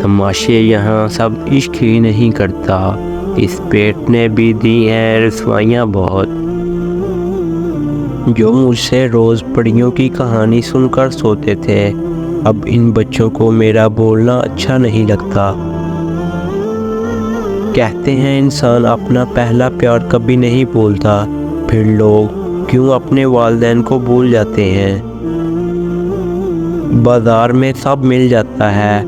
تماشے یہاں سب عشق ہی نہیں کرتا، اس پیٹ نے بھی دی ہیں رسوائیاں بہت۔ جو مجھ سے روز پڑیوں کی کہانی سن کر سوتے تھے، اب ان بچوں کو میرا بولنا اچھا نہیں لگتا۔ کہتے ہیں انسان اپنا پہلا پیار کبھی نہیں بھولتا، پھر لوگ کیوں اپنے والدین کو بھول جاتے ہیں؟ بازار میں سب مل جاتا ہے،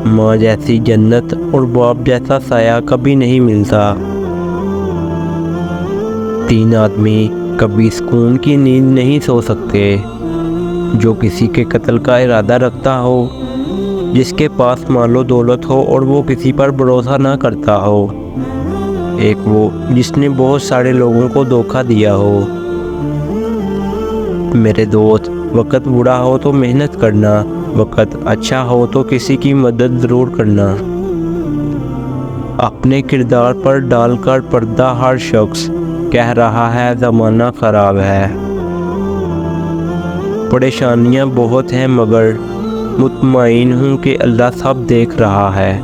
ماں جیسی جنت اور باپ جیسا سایہ کبھی نہیں ملتا۔ تین آدمی کبھی سکون کی نیند نہیں سو سکتے، جو کسی کے قتل کا ارادہ رکھتا ہو، جس کے پاس مال و دولت ہو اور وہ کسی پر بھروسہ نہ کرتا ہو، ایک وہ جس نے بہت سارے لوگوں کو دھوکہ دیا ہو۔ میرے دوست، وقت برا ہو تو محنت کرنا، وقت اچھا ہو تو کسی کی مدد ضرور کرنا۔ اپنے کردار پر ڈال کر پردہ ہر شخص کہہ رہا ہے زمانہ خراب ہے۔ پریشانیاں بہت ہیں مگر مطمئن ہوں کہ اللہ سب دیکھ رہا ہے۔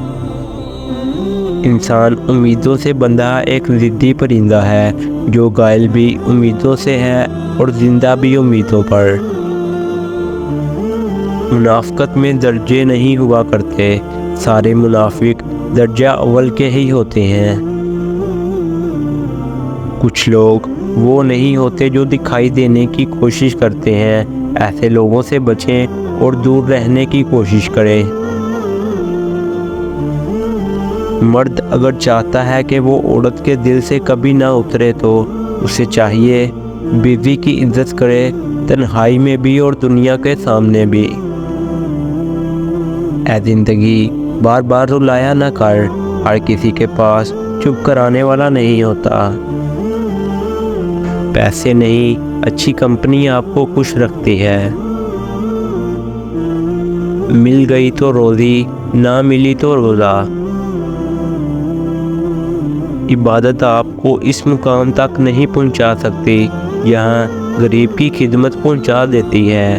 انسان امیدوں سے بندھا ایک ضدی پرندہ ہے، جو غائل بھی امیدوں سے ہے اور زندہ بھی امیدوں پر۔ منافقت میں درجے نہیں ہوا کرتے، سارے منافق درجہ اول کے ہی ہوتے ہیں۔ کچھ لوگ وہ نہیں ہوتے جو دکھائی دینے کی کوشش کرتے ہیں، ایسے لوگوں سے بچیں اور دور رہنے کی کوشش کریں۔ مرد اگر چاہتا ہے کہ وہ عورت کے دل سے کبھی نہ اترے تو اسے چاہیے بیوی کی عزت کرے، تنہائی میں بھی اور دنیا کے سامنے بھی۔ اے زندگی، بار بار رلایا نہ کر، ہر کسی کے پاس چپ کرانے والا نہیں ہوتا۔ پیسے نہیں، اچھی کمپنی آپ کو خوش رکھتی ہے۔ مل گئی تو روزی، نہ ملی تو روزہ۔ عبادت آپ کو اس مقام تک نہیں پہنچا سکتی، یہاں غریب کی خدمت پہنچا دیتی ہے۔